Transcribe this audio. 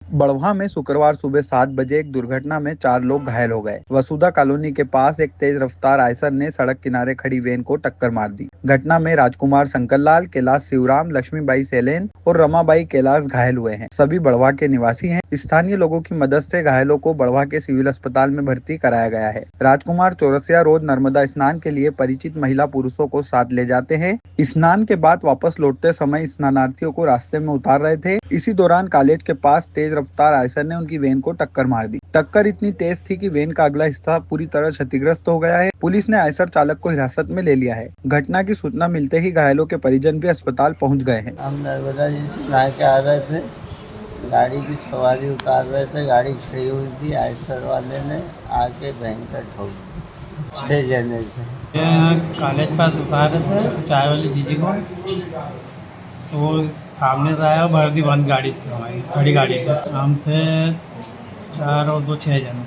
बड़वा में शुक्रवार सुबह 7 बजे एक दुर्घटना में 4 लोग घायल हो गए। वसुधा कॉलोनी के पास एक तेज रफ्तार आयसर ने सड़क किनारे खड़ी वैन को टक्कर मार दी। घटना में राजकुमार शंकरलाल, कैलाश शिवराम, लक्ष्मीबाई सेलेन और रमाबाई कैलाश घायल हुए हैं। सभी बड़वा के निवासी हैं। स्थानीय लोगों की मदद से घायलों को बड़वा के सिविल अस्पताल में भर्ती कराया गया है। राजकुमार चौरसिया रोज नर्मदा स्नान के लिए परिचित महिला पुरुषों को साथ ले जाते हैं। स्नान के बाद वापस लौटते समय स्नानार्थियों को रास्ते में उतार रहे थे। इसी दौरान कॉलेज के पास तेज रफ्तार आयसर ने उनकी वैन को टक्कर मार दी। टक्कर इतनी तेज थी कि वैन का अगला हिस्सा पूरी तरह क्षतिग्रस्त हो गया है। पुलिस ने आयसर चालक को हिरासत में ले लिया है। घटना की सूचना मिलते ही घायलों के परिजन भी अस्पताल पहुंच गए हैं। हम नर्मदा जी से नहा के आ रहे थे, गाड़ी की सवारी उतार रहे थे, गाड़ी खड़ी हुई थी, आयसर वाले ने आके भयंकर ठोक दी 6 जने से। कॉलेज पास उतार रहे थे चाय वाली जीजी को, तो वो सामने से आया, भर दी बंद गाड़ी थी, हमारी बड़ी गाड़ी थी। हम थे 4 और 2 6 जन।